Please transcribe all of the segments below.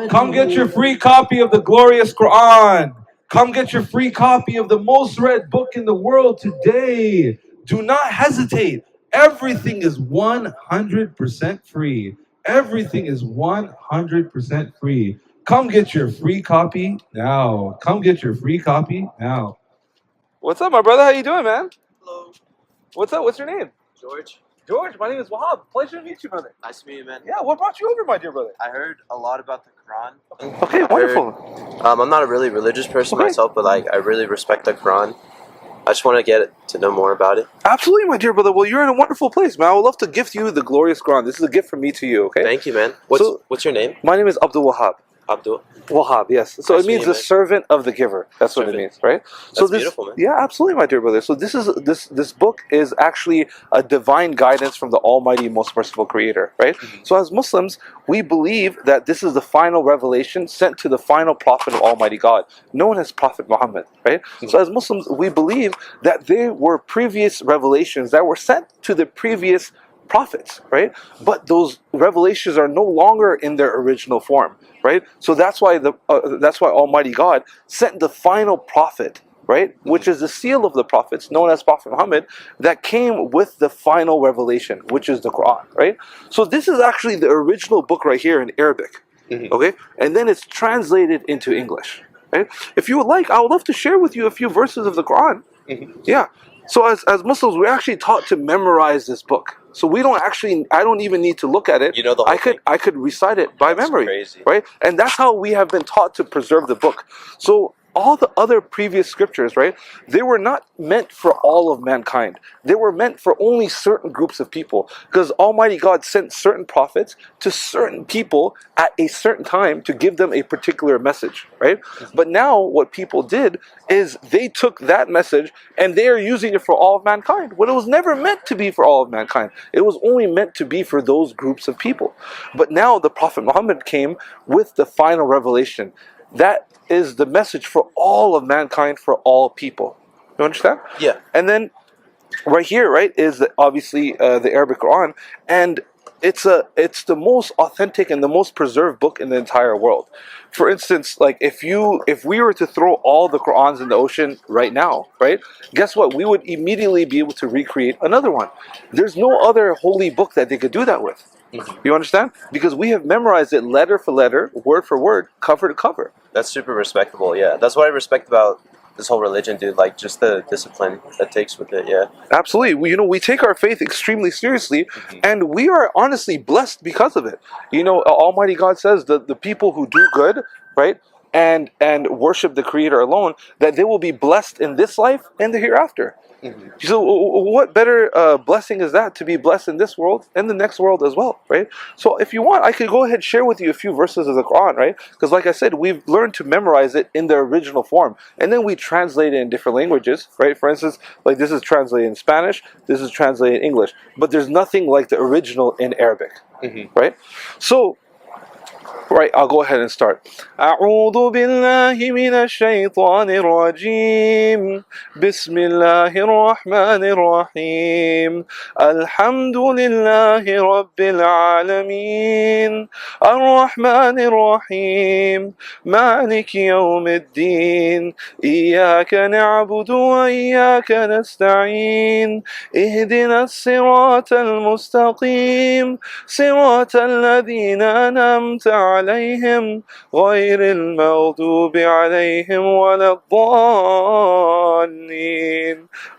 Come get your free copy of the glorious Quran. Come get your free copy of the most read book in the world today. Do not hesitate. Everything is 100% free. Everything is 100% free. Come get your free copy now. Come get your free copy now. What's up, my brother? How you doing, man? Hello. What's up? What's your name? George. George, my name is Wahab. Pleasure to meet you, brother. Nice to meet you, man. Yeah, what brought you over, my dear brother? I heard a lot about the Quran. Okay, wonderful. I'm not a really religious person myself, but like I really respect the Quran. I just want to get to know more about it. Absolutely, my dear brother. Well, you're in a wonderful place, man. I would love to gift you the glorious Quran. This is a gift from me to you, okay? Thank you, man. What's your name? My name is Abdul Wahab. Abdul. Wahab, yes. So Nice it means to meet the you, man. servant of the giver. That's what it means, right? That's beautiful, man. Yeah, absolutely, my dear brother. So this book is actually a divine guidance from the Almighty, Most Merciful Creator, right? So as Muslims, we believe that this is the final revelation sent to the final prophet of Almighty God, known as Prophet Muhammad, right? So as Muslims, we believe that there were previous revelations that were sent to the previous prophets, right? But those revelations are no longer in their original form, right? So that's why Almighty God sent the final prophet, right, which is the seal of the prophets, known as Prophet Muhammad, that came with the final revelation, which is the Quran, right? So this is actually the original book right here in Arabic, okay, and then it's translated into English, right? If you would like, I would love to share with you a few verses of the Quran. Yeah. So as Muslims, we're actually taught to memorize this book. So we don't actually, I don't even need to look at it. You know the whole thing? I could recite it by memory, crazy. right? And that's how we have been taught to preserve the book. So all the other previous scriptures, right, they were not meant for all of mankind. They were meant for only certain groups of people, because Almighty God sent certain prophets to certain people at a certain time to give them a particular message, right? But now what people did is they took that message and they are using it for all of mankind, when it was never meant to be for all of mankind. It was only meant to be for those groups of people. But now the Prophet Muhammad came with the final revelation. That is the message for all of mankind, for all people. You understand? Yeah. And then right here, right, is obviously the Arabic Quran, and it's the most authentic and the most preserved book in the entire world. For instance, like if we were to throw all the Qurans in the ocean right now, right, guess what? We would immediately be able to recreate another one. There's no other holy book that they could do that with. You understand? Because we have memorized it letter for letter, word for word, cover to cover. That's super respectable, yeah. That's what I respect about this whole religion, dude. Like, just the discipline that takes with it, yeah. Absolutely. We take our faith extremely seriously, and we are honestly blessed because of it. Almighty God says that the people who do good, right, and worship the Creator alone, that they will be blessed in this life and the hereafter. So what better blessing is that, to be blessed in this world and the next world as well, right? So if you want, I could go ahead and share with you a few verses of the Quran, right? Because like I said, we've learned to memorize it in the original form, and then we translate it in different languages, right? For instance, like this is translated in Spanish, this is translated in English, but there's nothing like the original in Arabic, right? So right, I'll go ahead and start. أعوذ بالله من الشيطان الرجيم بسم الله الرحمن الرحيم الحمد لله رب العالمين الرحمن الرحيم مالك يوم الدين إياك نعبد وإياك نستعين اهدنا الصراط المستقيم صراط الذين أنعمت عليهم غير المغضوب عليهم ولا الضالين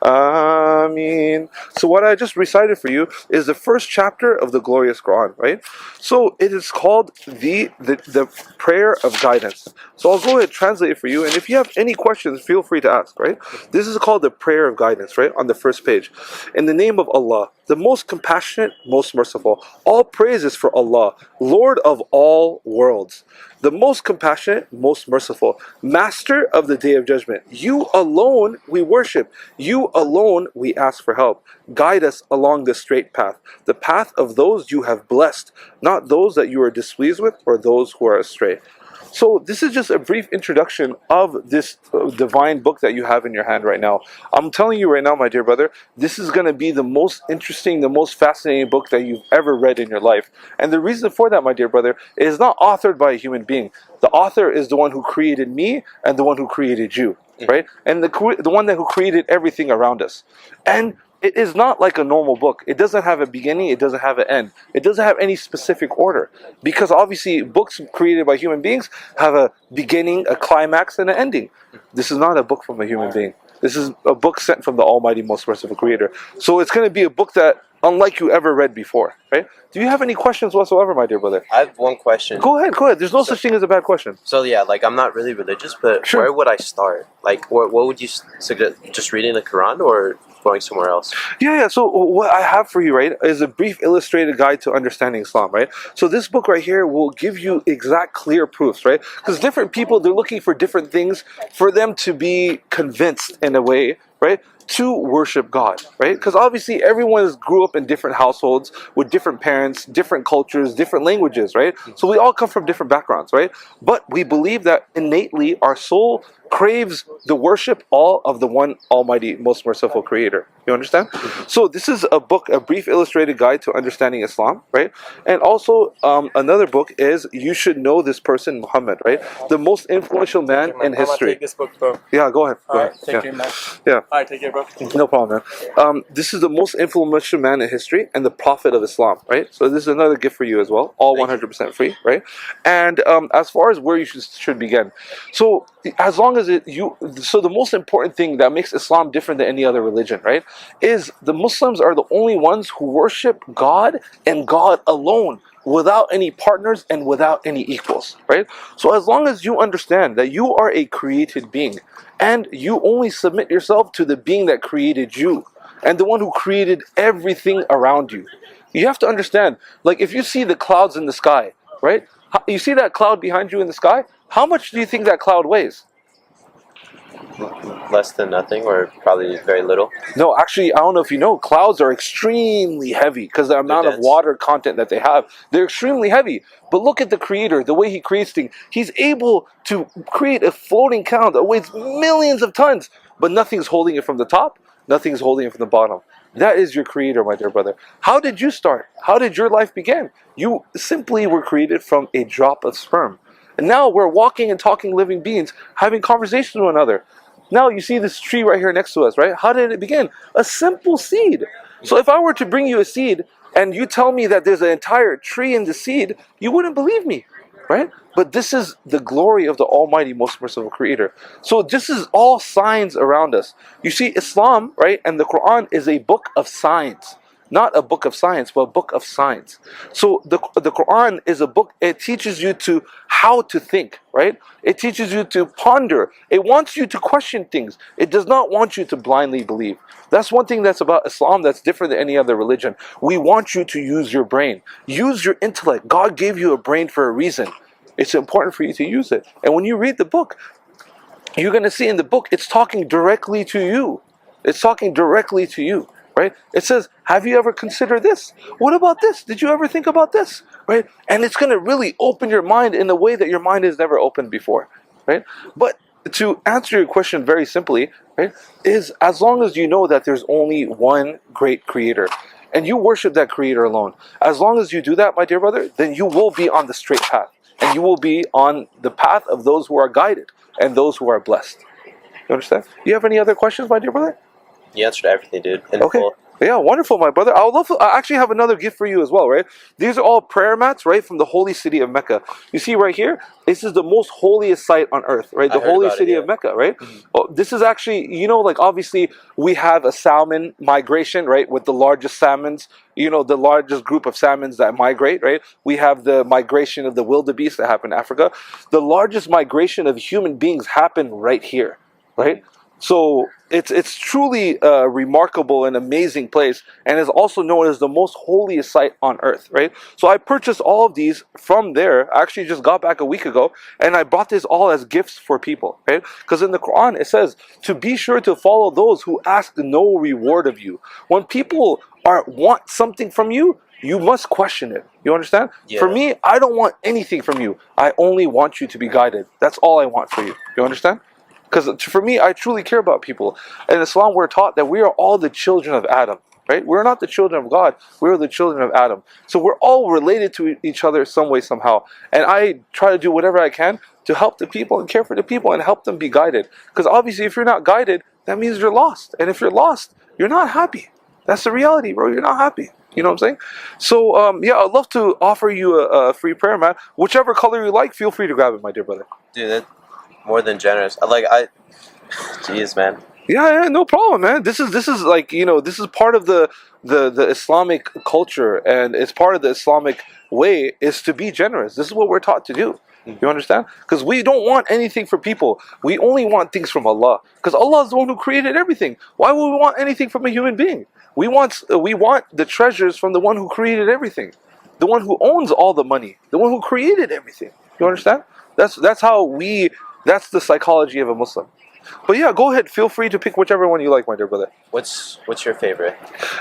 Ameen. So what I just recited for you is the first chapter of the glorious Quran, right? So it is called the prayer of guidance. So I'll go ahead and translate it for you, and if you have any questions, feel free to ask, right? This is called the prayer of guidance, right? On the first page. In the name of Allah, the most compassionate, most merciful. All praise is for Allah, Lord of all worlds, the most compassionate, most merciful, Master of the Day of Judgment. You alone we worship. You alone we ask for help. Guide us along the straight path, the path of those you have blessed, not those that you are displeased with or those who are astray. So this is just a brief introduction of this divine book that you have in your hand right now. I'm telling you right now, my dear brother, this is going to be the most interesting, the most fascinating book that you've ever read in your life. And the reason for that, my dear brother, is not authored by a human being. The author is the one who created me and the one who created you, right? And the one that who created everything around us. And it is not like a normal book. It doesn't have a beginning, it doesn't have an end. It doesn't have any specific order. Because obviously books created by human beings have a beginning, a climax, and an ending. This is not a book from a human being. This is a book sent from the Almighty, Most Merciful Creator. So it's going to be a book that unlike you ever read before, right? Do you have any questions whatsoever, my dear brother? I have one question. Go ahead. There's no such thing as a bad question. So yeah, like I'm not really religious, but Sure. where would I start? Like, what would you suggest? Just reading the Quran or going somewhere else? Yeah. So what I have for you, right, is a brief illustrated guide to understanding Islam, right? So this book right here will give you exact, clear proofs, right? Because different people, they're looking for different things for them to be convinced in a way, right, to worship God, right? Because obviously everyone grew up in different households with different parents, different cultures, different languages, right? So we all come from different backgrounds, right? But we believe that innately our soul craves the worship all of the one Almighty, Most Merciful Creator. You understand? So this is a book, a brief illustrated guide to understanding Islam, right? And also another book is You Should Know This Person, Muhammad, right? The most influential man in history. Take this book, bro. Yeah, go ahead. Go Alright, ahead. take Yeah. care, man. Yeah. Alright, take care, bro. No problem, man. This is the most influential man in history and the prophet of Islam, right? So this is another gift for you as well, all 100% free, right? And as far as where you should begin, so as long as so the most important thing that makes Islam different than any other religion, right, is the Muslims are the only ones who worship God and God alone, without any partners and without any equals, right? So as long as you understand that you are a created being and you only submit yourself to the being that created you and the one who created everything around you, you have to understand, like if you see the clouds in the sky, right? You see that cloud behind you in the sky? How much do you think that cloud weighs? Less than nothing, or probably very little. No, actually, I don't know if you know, clouds are extremely heavy because the amount of dense. water content that they have. They're extremely heavy. But look at the Creator, the way He creates things. He's able to create a floating cloud that weighs millions of tons, but nothing's holding it from the top, nothing's holding it from the bottom. That is your Creator, my dear brother. How did you start? How did your life begin? You simply were created from a drop of sperm. And now we're walking and talking living beings, having conversations with one another. Now you see this tree right here next to us, right? How did it begin? A simple seed. So if I were to bring you a seed and you tell me that there's an entire tree in the seed, you wouldn't believe me, right? But this is the glory of the Almighty, Most Merciful Creator. So this is all signs around us. You see, Islam, right, and the Quran is a book of signs. Not a book of science, but a book of signs. So the Quran is a book, it teaches you to how to think, right? It teaches you to ponder. It wants you to question things. It does not want you to blindly believe. That's one thing that's about Islam that's different than any other religion. We want you to use your brain. Use your intellect. God gave you a brain for a reason. It's important for you to use it. And when you read the book, you're going to see in the book, it's talking directly to you. It's talking directly to you. Right? It says, have you ever considered this? What about this? Did you ever think about this? Right? And it's going to really open your mind in a way that your mind has never opened before. Right? But to answer your question very simply, right, is as long as you know that there's only one great creator and you worship that creator alone, as long as you do that, my dear brother, then you will be on the straight path and you will be on the path of those who are guided and those who are blessed. You understand? You have any other questions, my dear brother? You answered everything, dude. In Okay. full. Yeah, wonderful, my brother. I actually have another gift for you as well, right? These are all prayer mats, right, from the holy city of Mecca. You see right here, this is the most holiest site on earth, right? The holy city of Mecca, right? Mm-hmm. Oh, this is actually, like obviously we have a salmon migration, right, with the largest salmons, the largest group of salmons that migrate, right? We have the migration of the wildebeest that happen in Africa. The largest migration of human beings happen right here, right? So it's truly a remarkable and amazing place, and is also known as the most holiest site on earth, right? So I purchased all of these from there. I actually just got back a week ago, and I bought this all as gifts for people, right? Because in the Quran it says to be sure to follow those who ask no reward of you. When people want something from you, you must question it. You understand? Yeah. For me, I don't want anything from you. I only want you to be guided. That's all I want for you. You understand? Because for me, I truly care about people. In Islam, we're taught that we are all the children of Adam. Right? We're not the children of God. We're the children of Adam. So we're all related to each other some way, somehow. And I try to do whatever I can to help the people and care for the people and help them be guided. Because obviously, if you're not guided, that means you're lost. And if you're lost, you're not happy. That's the reality, bro. You're not happy. You know what I'm saying? So, yeah, I'd love to offer you a free prayer, man. Whichever color you like, feel free to grab it, my dear brother. Dude, that's more than generous. Jeez, man. Yeah, no problem, man. This is like, this is part of the Islamic culture, and it's part of the Islamic way is to be generous. This is what we're taught to do. You understand? Because we don't want anything for people. We only want things from Allah. Because Allah is the one who created everything. Why would we want anything from a human being? We want the treasures from the one who created everything, the one who owns all the money, the one who created everything. You understand? That's the psychology of a Muslim. But yeah, go ahead. Feel free to pick whichever one you like, my dear brother. What's your favorite?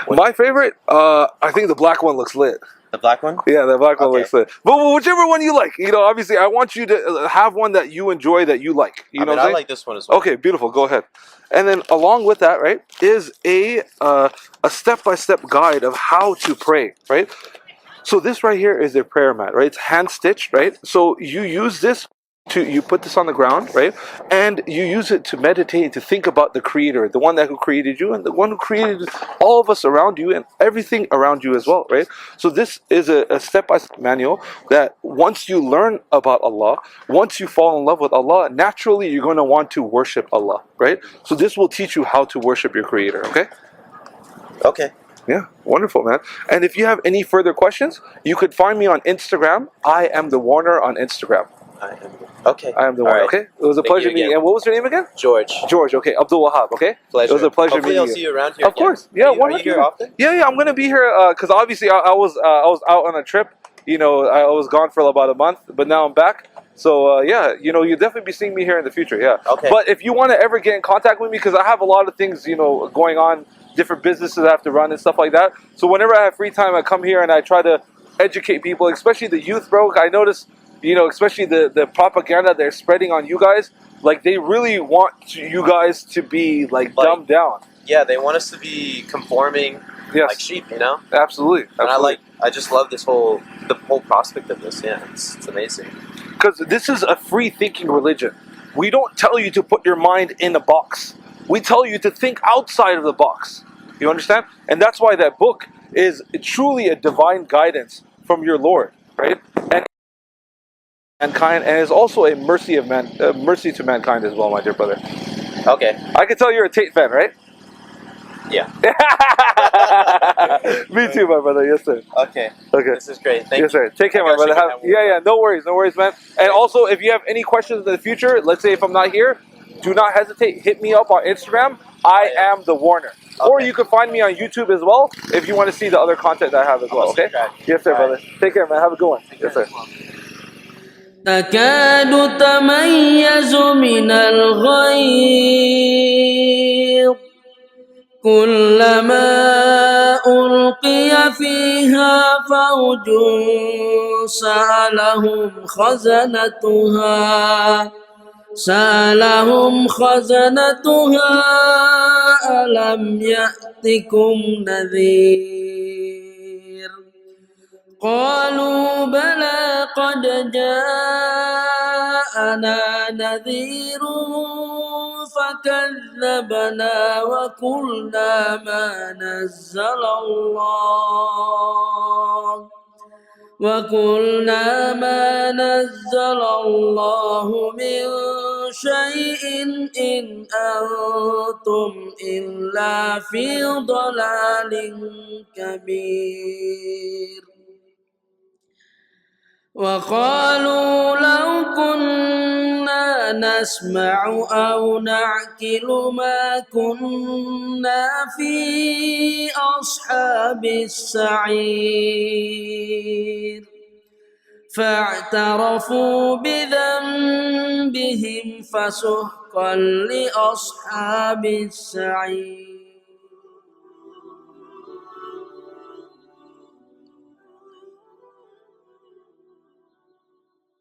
My favorite, I think the black one looks lit. The black one? Yeah, the black one Okay. looks lit. But whichever one you like, obviously, I want you to have one that you enjoy, that you like. You know what I'm I saying? like this one as well. Okay, beautiful. Go ahead. And then along with that, right, is a step-by-step guide of how to pray, right? So this right here is a prayer mat, right? It's hand stitched, right? So you use this you put this on the ground, right? And you use it to meditate, to think about the Creator, the one who created you, and the one who created all of us around you and everything around you as well, right? So this is a step-by-step manual that once you learn about Allah, once you fall in love with Allah, naturally you're going to want to worship Allah, right? So this will teach you how to worship your Creator, okay? Okay. Yeah, wonderful, man. And if you have any further questions, you could find me on Instagram. I am the Warner on Instagram. Okay. I am the Warner. Right. Okay. It was a pleasure meeting. And what was your name again? George. George. Okay. Abdul Wahab. Okay. Pleasure. It was a pleasure Hopefully meeting I'll you. see you around here. Of course. Yeah. Are you here often? Yeah. I'm gonna be here because obviously I was out on a trip. I was gone for about a month, but now I'm back. So yeah, you'll definitely be seeing me here in the future. Yeah. Okay. But if you want to ever get in contact with me, because I have a lot of things going on, different businesses I have to run and stuff like that. So whenever I have free time, I come here and I try to educate people, especially the youth, bro. I notice, especially the propaganda they're spreading on you guys. Like they really want you guys to be like dumbed down. Yeah, they want us to be conforming like sheep, Absolutely. And I just love the whole prospect of this. Yeah, it's amazing. Because this is a free thinking religion. We don't tell you to put your mind in a box. We tell you to think outside of the box. You understand? And that's why that book is truly a divine guidance from your Lord, right? And mankind, and is also a mercy to mankind as well, my dear brother. Okay. I can tell you're a Tate fan, right? Yeah. Me too, my brother. Yes, sir. Okay. This is great. Thank you. Yes, sir. Take care, my brother. No worries, man. And also, if you have any questions in the future, let's say if I'm not here, do not hesitate. Hit me up on Instagram. I am the Warner. Okay. Or you can find me on YouTube as well if you want to see the other content that I have as well. Okay? Yes, sir, brother. Take care, man. Have a good one. Yes, sir. تكاد تميز من الغيظ كلما ألقي فيها فوج سألهم خزنتها ألم يأتكم نذير قالوا بلى قد جاءنا نذير فكذبنا وقلنا ما نزل الله من شيء إن أنتم إلا في ضلال كبير وقالوا لو كنا نسمع أو نعقل ما كنا في أصحاب السعير فاعترفوا بذنبهم فسحقا لأصحاب السعير